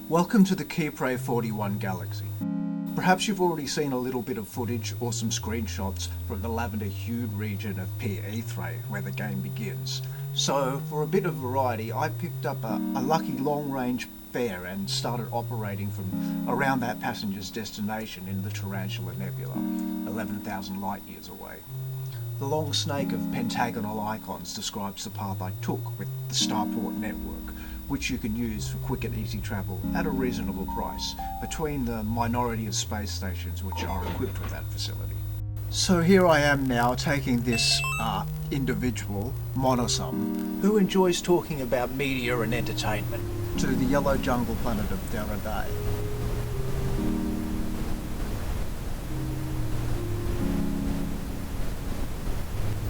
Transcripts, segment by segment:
Welcome to the Groombridge34 galaxy. Perhaps you've already seen a little bit of footage or some screenshots from the lavender-hued region of PE3 where the game begins. So, for a bit of variety, I picked up a lucky long-range fare and started operating from around that passenger's destination in the Tarantula Nebula, 11,000 light-years away. The long snake of pentagonal icons describes the path I took with the Starport network, which you can use for quick and easy travel at a reasonable price between the minority of space stations which are equipped with that facility. So here I am now taking this individual, Monosum, who enjoys talking about media and entertainment, to the yellow jungle planet of Daraday.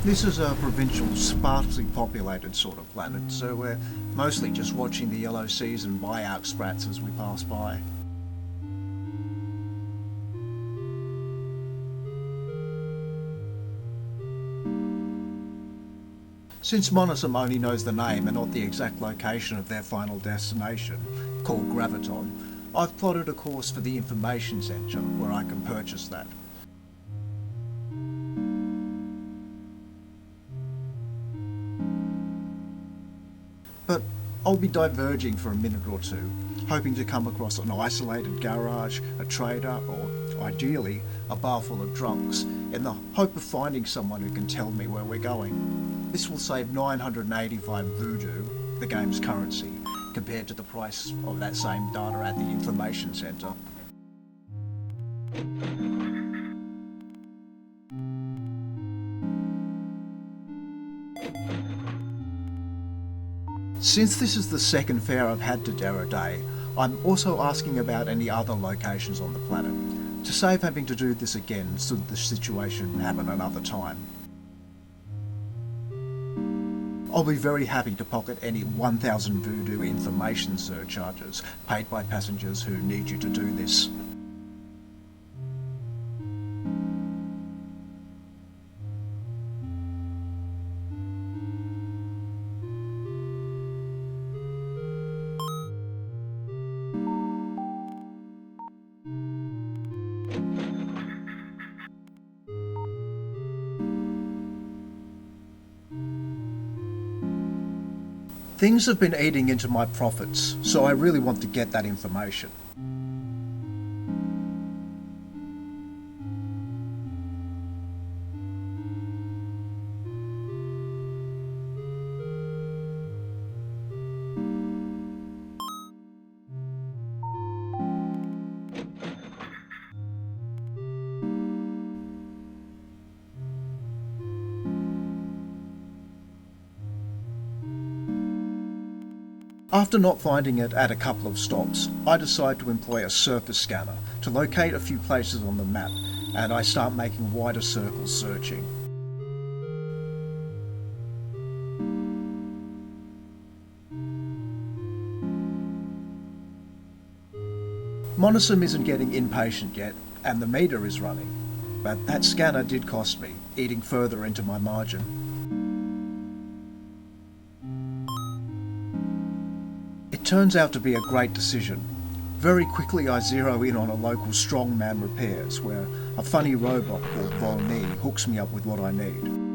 This is a provincial, sparsely populated sort of planet, so we're mostly just watching the yellow seas and buyout sprats as we pass by. Since Monosum only knows the name and not the exact location of their final destination, called Graviton, I've plotted a course for the information centre where I can purchase that. But I'll be diverging for a minute or two, hoping to come across an isolated garage, a trader, or, ideally, a bar full of drunks, in the hope of finding someone who can tell me where we're going. This will save 985 voodoo, the game's currency, compared to the price of that same data at the information centre. Since this is the second fare I've had to Daraday, I'm also asking about any other locations on the planet, to save having to do this again should the situation happen another time. I'll be very happy to pocket any 1,000 voodoo information surcharges paid by passengers who need you to do this. Things have been eating into my profits, so I really want to get that information. After not finding it at a couple of stops, I decide to employ a surface scanner to locate a few places on the map, and I start making wider circles searching. Monosum isn't getting impatient yet, and the meter is running, but that scanner did cost me, eating further into my margin. It turns out to be a great decision. Very quickly I zero in on a local strongman repairs where a funny robot called Volney hooks me up with what I need.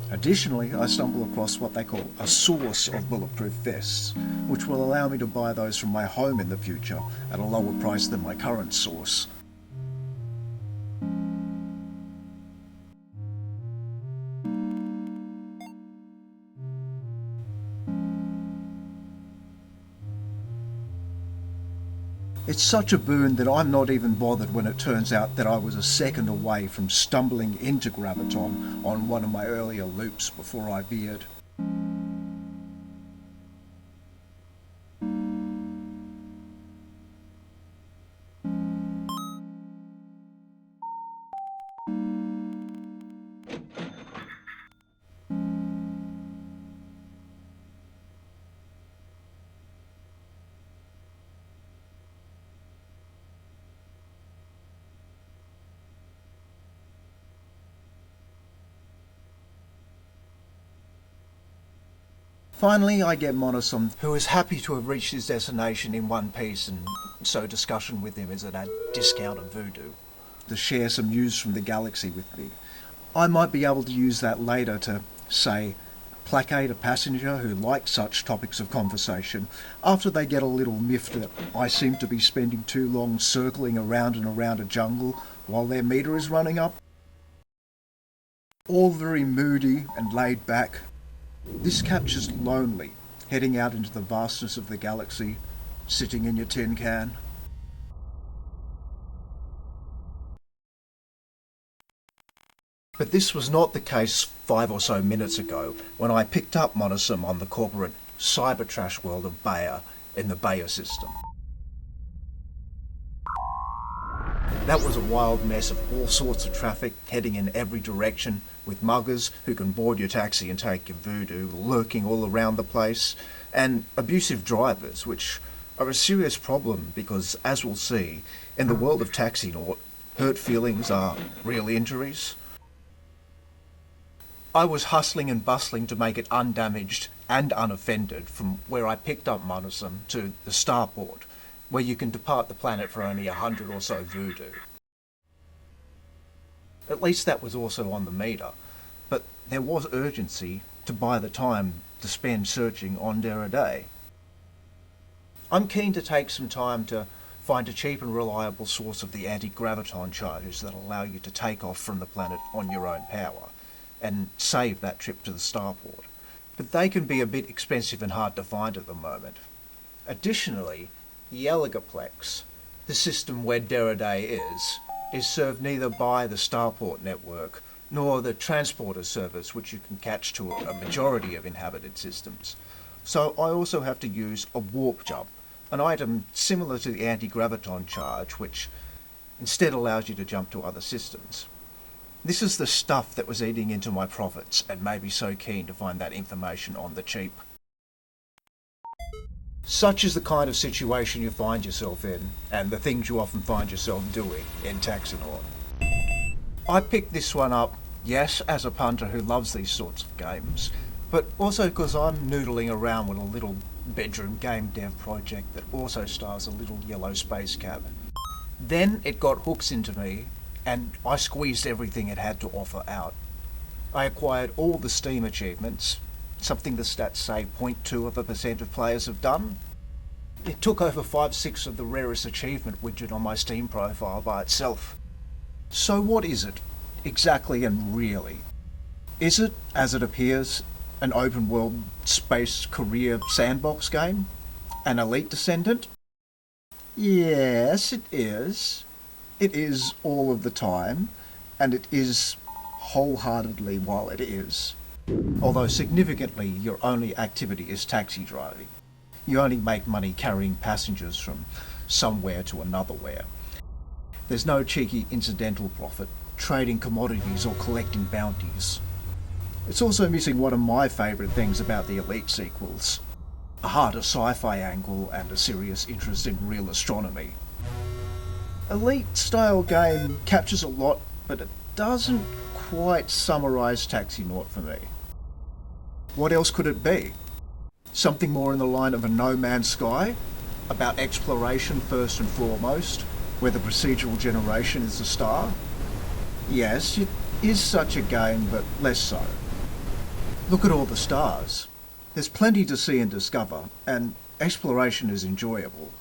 Additionally, I stumble across what they call a source of bulletproof vests, which will allow me to buy those from my home in the future at a lower price than my current source. It's such a boon that I'm not even bothered when it turns out that I was a second away from stumbling into Graviton on one of my earlier loops before I veered. Finally, I get Monosom, who is happy to have reached his destination in one piece, and so discussion with him is at a discount of voodoo, to share some news from the galaxy with me. I might be able to use that later to, say, placate a passenger who likes such topics of conversation after they get a little miffed that I seem to be spending too long circling around and around a jungle while their meter is running up. All very moody and laid back. This captures lonely, heading out into the vastness of the galaxy, sitting in your tin can. But this was not the case 5 or so minutes ago, when I picked up Monosom on the corporate cyber trash world of Bayer in the Bayer system. That was a wild mess of all sorts of traffic heading in every direction, with muggers who can board your taxi and take your voodoo lurking all around the place, and abusive drivers, which are a serious problem because, as we'll see, in the world of TAXINAUT, hurt feelings are real injuries. I was hustling and bustling to make it undamaged and unoffended from where I picked up Monosom to the starport, where you can depart the planet for only 100 or so voodoo. At least that was also on the meter, but there was urgency to buy the time to spend searching on Day. I'm keen to take some time to find a cheap and reliable source of the anti-graviton charges that allow you to take off from the planet on your own power, and save that trip to the starport. But they can be a bit expensive and hard to find at the moment. Additionally, the Eligaplex, the system where Day is served neither by the starport network nor the transporter service which you can catch to a majority of inhabited systems. So I also have to use a warp jump, an item similar to the anti-graviton charge which instead allows you to jump to other systems. This is the stuff that was eating into my profits and made me so keen to find that information on the cheap. Such is the kind of situation you find yourself in, and the things you often find yourself doing in TAXINAUT. I picked this one up, yes, as a punter who loves these sorts of games, but also because I'm noodling around with a little bedroom game dev project that also stars a little yellow space cab. Then it got hooks into me, and I squeezed everything it had to offer out. I acquired all the Steam achievements, something the stats say 0.2% of players have done. It took over 5/6 of the rarest achievement widget on my Steam profile by itself. So what is it, exactly and really? Is it, as it appears, an open world space career sandbox game? An Elite Descendant? Yes, it is. It is all of the time, and it is wholeheartedly while it is. Although significantly, your only activity is taxi driving. You only make money carrying passengers from somewhere to anotherwhere. There's no cheeky incidental profit, trading commodities or collecting bounties. It's also missing one of my favourite things about the Elite sequels: a harder sci-fi angle and a serious interest in real astronomy. Elite-style game captures a lot, but it doesn't quite summarise TAXINAUT for me. What else could it be? Something more in the line of a No Man's Sky? About exploration first and foremost, where the procedural generation is the star? Yes, it is such a game, but less so. Look at all the stars. There's plenty to see and discover, and exploration is enjoyable,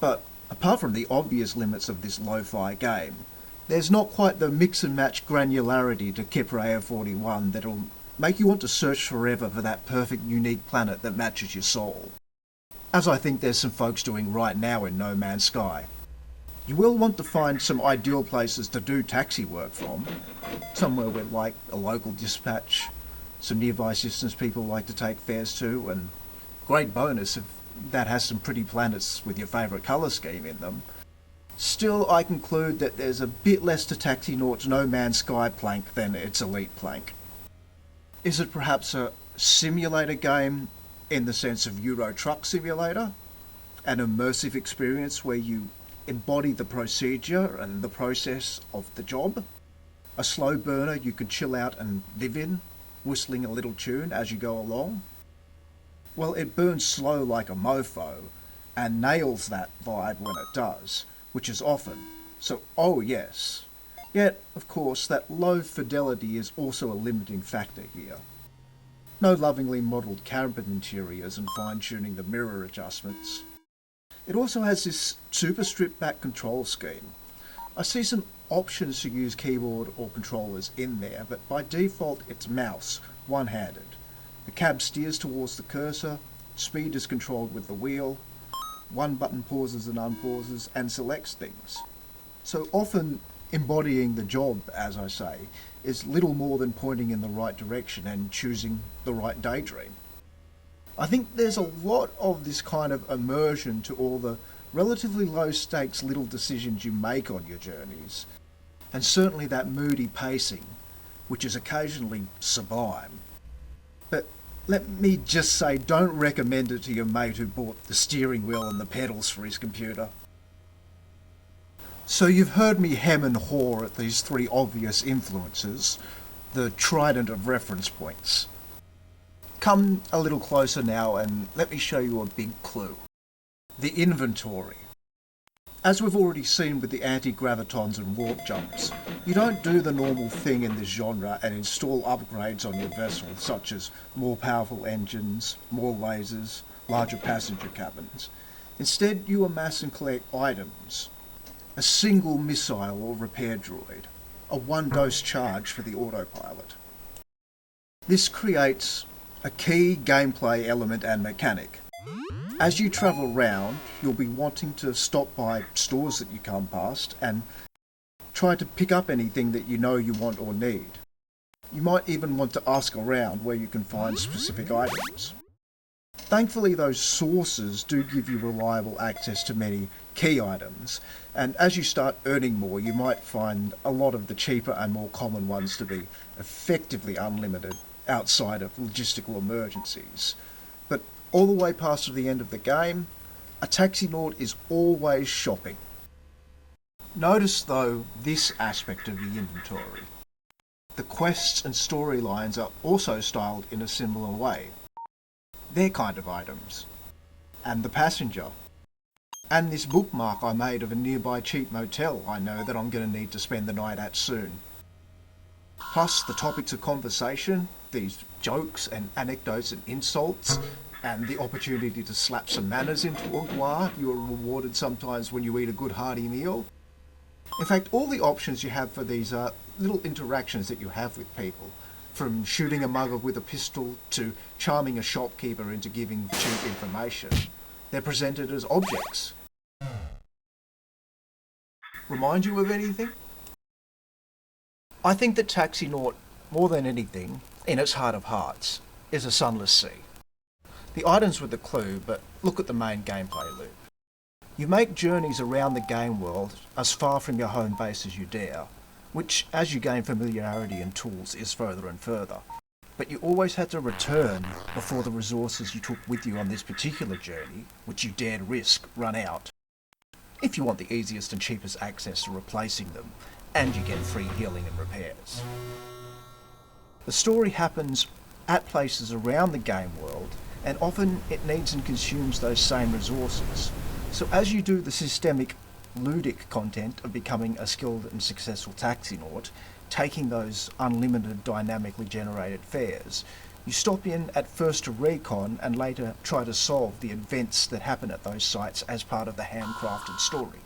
but apart from the obvious limits of this lo-fi game, there's not quite the mix and match granularity to Keprea 41 that'll make you want to search forever for that perfect unique planet that matches your soul. As I think there's some folks doing right now in No Man's Sky. You will want to find some ideal places to do taxi work from, somewhere with like a local dispatch, some nearby systems people like to take fares to, and great bonus if that has some pretty planets with your favourite colour scheme in them. Still, I conclude that there's a bit less to TAXINAUT's No Man's Sky plank than its Elite plank. Is it perhaps a simulator game in the sense of Euro Truck Simulator? An immersive experience where you embody the procedure and the process of the job? A slow burner you can chill out and live in, whistling a little tune as you go along? Well, it burns slow like a mofo, and nails that vibe when it does, which is often. So, oh yes. Yet, of course, that low fidelity is also a limiting factor here. No lovingly modelled cabin interiors and fine-tuning the mirror adjustments. It also has this super stripped back control scheme. I see some options to use keyboard or controllers in there, but by default it's mouse, one-handed. The cab steers towards the cursor, speed is controlled with the wheel, one button pauses and unpauses and selects things. So often embodying the job, as I say, is little more than pointing in the right direction and choosing the right daydream. I think there's a lot of this kind of immersion to all the relatively low stakes little decisions you make on your journeys, and certainly that moody pacing, which is occasionally sublime. But let me just say, don't recommend it to your mate who bought the steering wheel and the pedals for his computer. So you've heard me hem and haw at these three obvious influences, the trident of reference points. Come a little closer now and let me show you a big clue. The inventory. As we've already seen with the anti-gravitons and warp jumps, you don't do the normal thing in this genre and install upgrades on your vessel, such as more powerful engines, more lasers, larger passenger cabins. Instead, you amass and collect items. A single missile or repair droid, a one-dose charge for the autopilot. This creates a key gameplay element and mechanic. As you travel around, you'll be wanting to stop by stores that you come past and try to pick up anything that you know you want or need. You might even want to ask around where you can find specific items. Thankfully, those sources do give you reliable access to many key items, and as you start earning more, you might find a lot of the cheaper and more common ones to be effectively unlimited outside of logistical emergencies. But all the way past to the end of the game, a TAXINAUT is always shopping. Notice though this aspect of the inventory. The quests and storylines are also styled in a similar way. Their kind of items. And the passenger. And this bookmark I made of a nearby cheap motel I know that I'm going to need to spend the night at soon. Plus the topics of conversation, these jokes and anecdotes and insults, and the opportunity to slap some manners into a gua you are rewarded sometimes when you eat a good hearty meal. In fact, all the options you have for these little interactions that you have with people, from shooting a mugger with a pistol to charming a shopkeeper into giving cheap information, they're presented as objects. Remind you of anything? I think that TAXINAUT, more than anything, in its heart of hearts, is a sunless sea. The items were the clue, but look at the main gameplay loop. You make journeys around the game world as far from your home base as you dare, which, as you gain familiarity and tools, is further and further. But you always had to return before the resources you took with you on this particular journey, which you dared risk, run out. If you want the easiest and cheapest access to replacing them, and you get free healing and repairs. The story happens at places around the game world, and often it needs and consumes those same resources. So as you do the systemic ludic content of becoming a skilled and successful TAXINAUT, taking those unlimited dynamically generated fares, you stop in at first to recon and later try to solve the events that happen at those sites as part of the handcrafted story.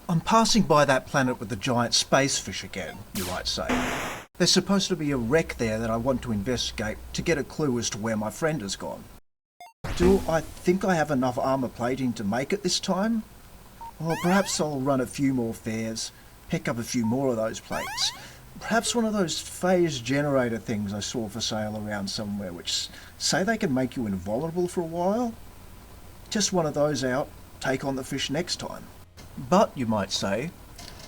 I'm passing by that planet with the giant space fish again, you might say. There's supposed to be a wreck there that I want to investigate to get a clue as to where my friend has gone. Do I think I have enough armor plating to make it this time? Or perhaps I'll run a few more fares, pick up a few more of those plates. Perhaps one of those phase generator things I saw for sale around somewhere which say they can make you invulnerable for a while. Just one of those out, take on the fish next time. But, you might say,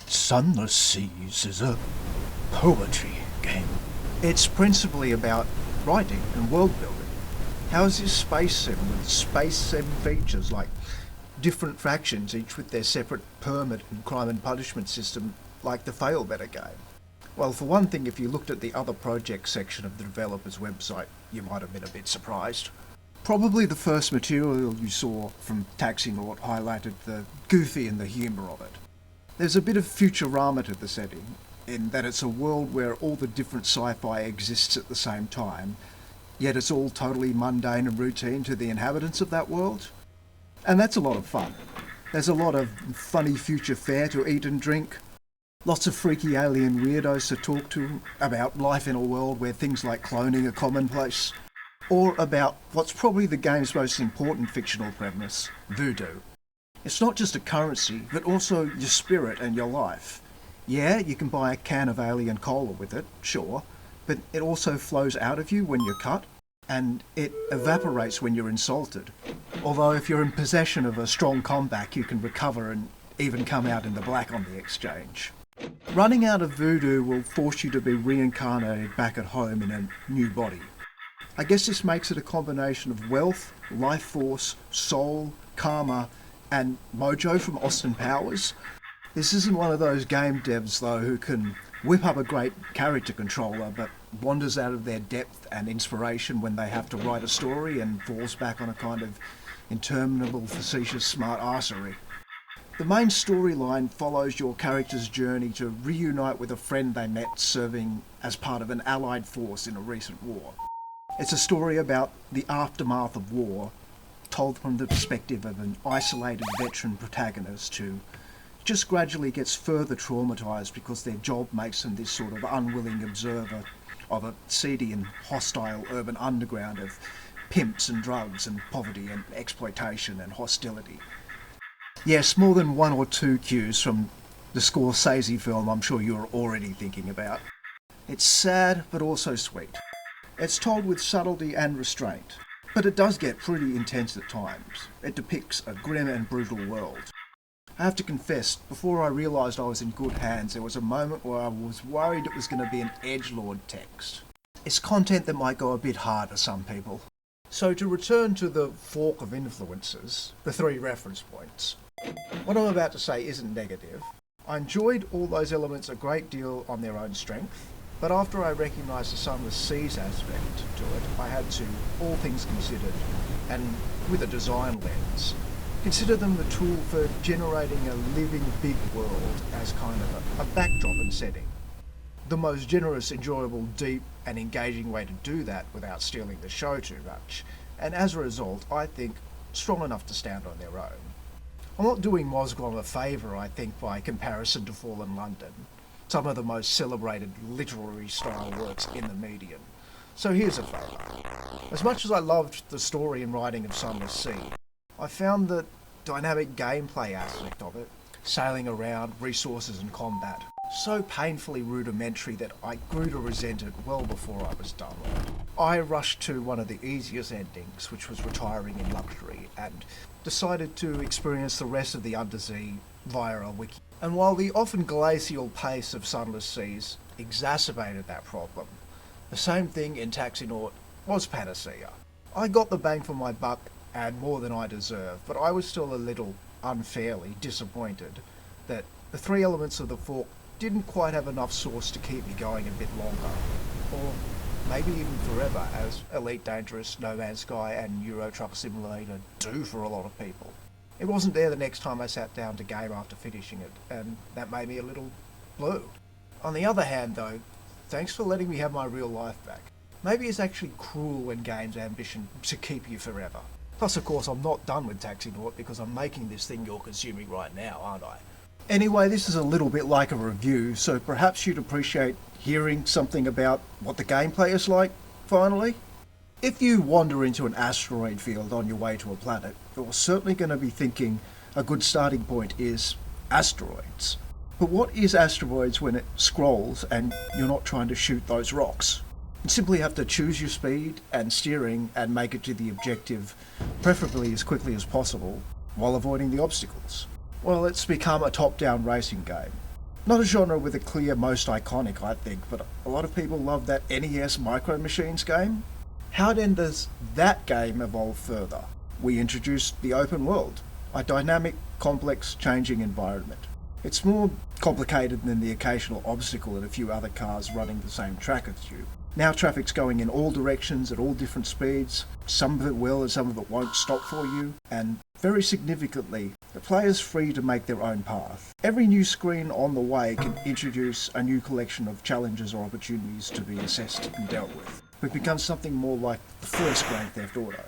Sunless Seas is a poetry game. It's principally about writing and world building. How is this space sim with space sim features like different factions, each with their separate permit and crime and punishment system, like the Fail Better game? Well, for one thing, if you looked at the other project section of the developer's website, you might have been a bit surprised. Probably the first material you saw from TAXINAUT highlighted the goofy and the humour of it. There's a bit of Futurama to the setting, in that it's a world where all the different sci-fi exists at the same time, yet it's all totally mundane and routine to the inhabitants of that world. And that's a lot of fun. There's a lot of funny future fare to eat and drink, lots of freaky alien weirdos to talk to about life in a world where things like cloning are commonplace, or about what's probably the game's most important fictional premise, voodoo. It's not just a currency, but also your spirit and your life. Yeah, you can buy a can of alien cola with it, sure, but it also flows out of you when you're cut, and it evaporates when you're insulted. Although if you're in possession of a strong comeback, you can recover and even come out in the black on the exchange. Running out of voodoo will force you to be reincarnated back at home in a new body. I guess this makes it a combination of wealth, life force, soul, karma, and mojo from Austin Powers. This isn't one of those game devs though who can whip up a great character controller but wanders out of their depth and inspiration when they have to write a story and falls back on a kind of interminable facetious smart arsery. The main storyline follows your character's journey to reunite with a friend they met serving as part of an allied force in a recent war. It's a story about the aftermath of war, told from the perspective of an isolated veteran protagonist who just gradually gets further traumatised because their job makes them this sort of unwilling observer of a seedy and hostile urban underground of pimps and drugs and poverty and exploitation and hostility. Yes, more than one or two cues from the Scorsese film I'm sure you're already thinking about. It's sad but also sweet. It's told with subtlety and restraint, but it does get pretty intense at times. It depicts a grim and brutal world. I have to confess, before I realised I was in good hands, there was a moment where I was worried it was going to be an edgelord text. It's content that might go a bit hard for some people. So to return to the fork of influences, the 3 reference points, what I'm about to say isn't negative. I enjoyed all those elements a great deal on their own strength, but after I recognised the Sunless Seas aspect to it, I had to, all things considered, and with a design lens, consider them the tool for generating a living big world as kind of a backdrop and setting. The most generous, enjoyable, deep and engaging way to do that without stealing the show too much, and as a result, I think, strong enough to stand on their own. I'm not doing Mosgrom a favour, I think, by comparison to Fallen London, some of the most celebrated literary style works in the medium. So here's a favour. As much as I loved the story and writing of Sunless Sea, I found the dynamic gameplay aspect of it, sailing around, resources and combat, so painfully rudimentary that I grew to resent it well before I was done with it. I rushed to one of the easiest endings, which was retiring in luxury, and decided to experience the rest of the Undersea via a wiki. And while the often glacial pace of Sunless Seas exacerbated that problem, the same thing in TAXINAUT was panacea. I got the bang for my buck and more than I deserved, but I was still a little unfairly disappointed that the 3 elements of the fork didn't quite have enough sauce to keep me going a bit longer, or maybe even forever, as Elite Dangerous, No Man's Sky and Euro Truck Simulator do for a lot of people. It wasn't there the next time I sat down to game after finishing it, and that made me a little blue. On the other hand though, thanks for letting me have my real life back. Maybe it's actually cruel when games ambition to keep you forever. Plus of course I'm not done with TAXINAUT because I'm making this thing you're consuming right now, aren't I? Anyway, this is a little bit like a review, so perhaps you'd appreciate hearing something about what the gameplay is like, finally. If you wander into an asteroid field on your way to a planet, you're certainly going to be thinking a good starting point is asteroids. But what is asteroids when it scrolls and you're not trying to shoot those rocks? You simply have to choose your speed and steering and make it to the objective, preferably as quickly as possible, while avoiding the obstacles. Well, it's become a top-down racing game. Not a genre with a clear most iconic, I think, but a lot of people love that NES Micro Machines game. How then does that game evolve further? We introduced the open world, a dynamic, complex, changing environment. It's more complicated than the occasional obstacle and a few other cars running the same track as you. Now traffic's going in all directions at all different speeds. Some of it will and some of it won't stop for you, and very significantly, the player's free to make their own path. Every new screen on the way can introduce a new collection of challenges or opportunities to be assessed and dealt with. We've become something more like the first Grand Theft Auto.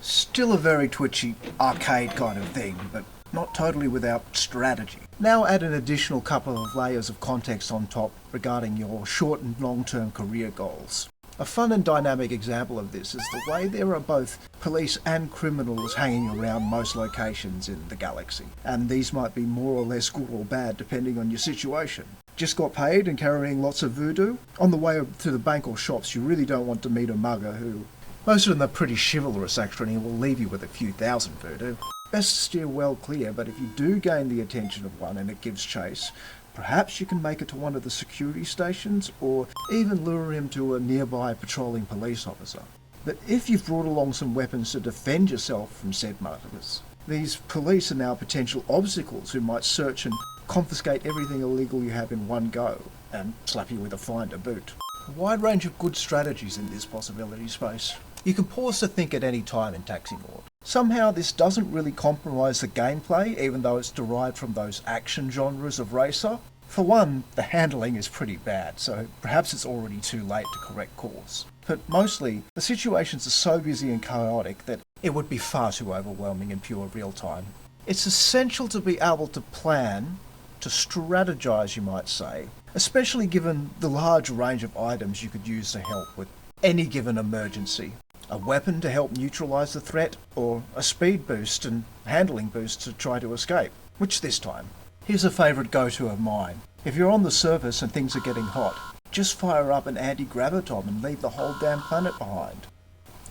Still a very twitchy, arcade kind of thing, but not totally without strategy. Now add an additional couple of layers of context on top regarding your short and long-term career goals. A fun and dynamic example of this is the way there are both police and criminals hanging around most locations in the galaxy, and these might be more or less good or bad depending on your situation. Just got paid and carrying lots of voodoo? On the way to the bank or shops, you really don't want to meet a mugger who, most of them are pretty chivalrous actually, and will leave you with a few thousand voodoo. Best to steer well clear, but if you do gain the attention of one and it gives chase, perhaps you can make it to one of the security stations, or even lure him to a nearby patrolling police officer. But if you've brought along some weapons to defend yourself from said muggers, these police are now potential obstacles who might search and confiscate everything illegal you have in one go, and slap you with a fine to boot. A wide range of good strategies in this possibility space. You can pause to think at any time in TAXINAUT. Somehow this doesn't really compromise the gameplay, even though it's derived from those action genres of racer. For one, the handling is pretty bad, so perhaps it's already too late to correct course. But mostly, the situations are so busy and chaotic that it would be far too overwhelming in pure real time. It's essential to be able to plan, to strategize you might say, especially given the large range of items you could use to help with any given emergency. A weapon to help neutralize the threat, or a speed boost and handling boost to try to escape. Which this time? Here's a favourite go-to of mine. If you're on the surface and things are getting hot, just fire up an anti-graviton and leave the whole damn planet behind.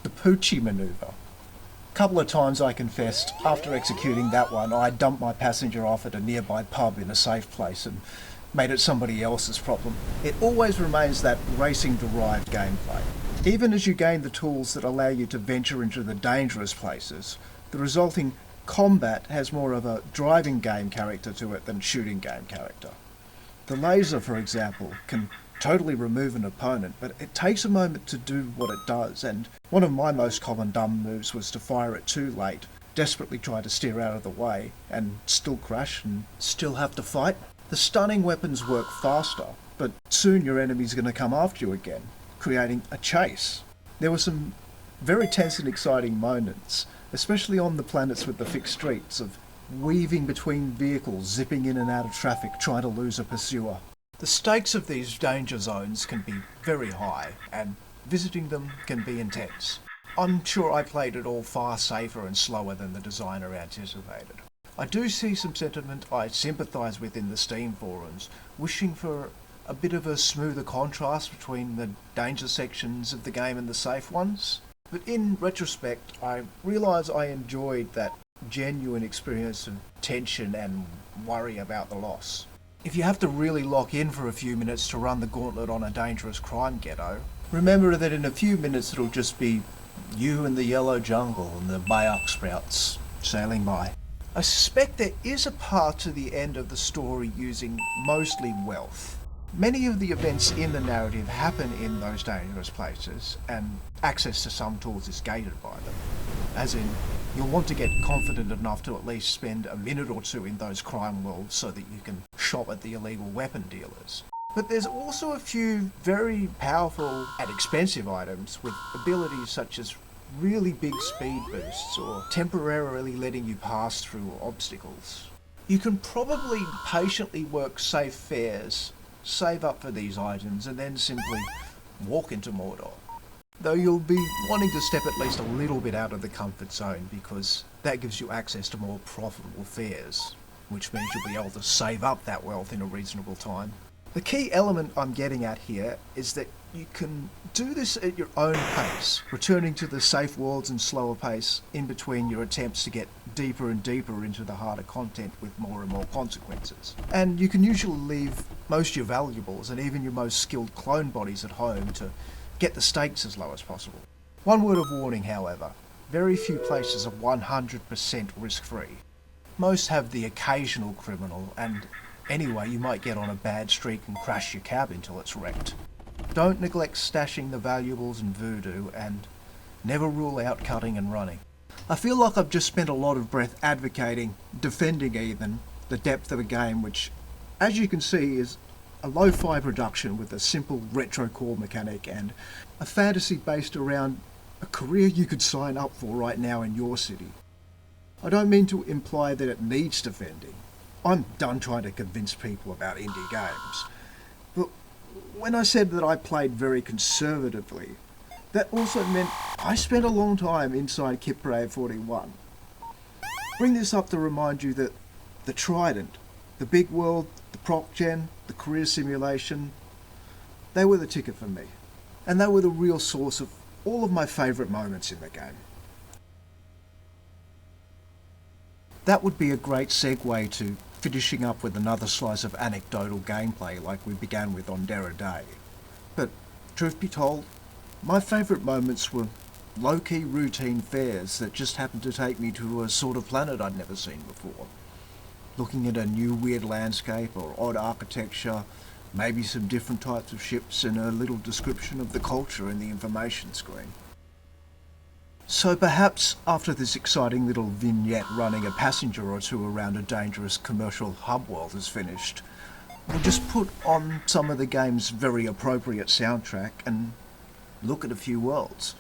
The Poochie manoeuvre. Couple of times I confessed, after executing that one, I dumped my passenger off at a nearby pub in a safe place and made it somebody else's problem. It always remains that racing-derived gameplay. Even as you gain the tools that allow you to venture into the dangerous places, the resulting combat has more of a driving game character to it than shooting game character. The laser, for example, can totally remove an opponent, but it takes a moment to do what it does, and one of my most common dumb moves was to fire it too late, desperately try to steer out of the way, and still crash and still have to fight. The stunning weapons work faster, but soon your enemy's going to come after you again, creating a chase. There were some very tense and exciting moments, especially on the planets with the fixed streets, of weaving between vehicles, zipping in and out of traffic, trying to lose a pursuer. The stakes of these danger zones can be very high, and visiting them can be intense. I'm sure I played it all far safer and slower than the designer anticipated. I do see some sentiment I sympathise with in the Steam forums, wishing for a bit of a smoother contrast between the danger sections of the game and the safe ones. But in retrospect, I realise I enjoyed that genuine experience of tension and worry about the loss. If you have to really lock in for a few minutes to run the gauntlet on a dangerous crime ghetto, remember that in a few minutes it'll just be you in the yellow jungle and the bayok sprouts sailing by. I suspect there is a path to the end of the story using mostly wealth. Many of the events in the narrative happen in those dangerous places, and access to some tools is gated by them. As in, you'll want to get confident enough to at least spend a minute or two in those crime worlds so that you can shop at the illegal weapon dealers. But there's also a few very powerful and expensive items with abilities such as really big speed boosts or temporarily letting you pass through obstacles. You can probably patiently work safe fares, save up for these items, and then simply walk into Mordor. Though you'll be wanting to step at least a little bit out of the comfort zone, because that gives you access to more profitable fares, which means you'll be able to save up that wealth in a reasonable time. The key element I'm getting at here is that you can do this at your own pace, returning to the safe worlds and slower pace in between your attempts to get deeper and deeper into the harder content with more and more consequences. And you can usually leave most of your valuables and even your most skilled clone bodies at home to get the stakes as low as possible. One word of warning, however, very few places are 100% risk-free. Most have the occasional criminal, and anyway you might get on a bad streak and crash your cab until it's wrecked. don't neglect stashing the valuables and voodoo, and never rule out cutting and running. I feel like I've just spent a lot of breath advocating, defending even, the depth of a game which, as you can see, is a lo-fi production with a simple retro core mechanic and a fantasy based around a career you could sign up for right now in your city. I don't mean to imply that it needs defending. I'm done trying to convince people about indie games. But when I said that I played very conservatively, that also meant I spent a long time inside Groombridge34. Bring this up to remind you that the Trident, the big world, the proc gen, the career simulation, they were the ticket for me. And they were the real source of all of my favourite moments in the game. That would be a great segue to finishing up with another slice of anecdotal gameplay like we began with on Dera Day. But truth be told, my favourite moments were low-key routine fares that just happened to take me to a sort of planet I'd never seen before. Looking at a new weird landscape or odd architecture, maybe some different types of ships and a little description of the culture in the information screen. So perhaps after this exciting little vignette running a passenger or two around a dangerous commercial hub world is finished, we'll just put on some of the game's very appropriate soundtrack and look at a few worlds.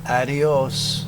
Adios.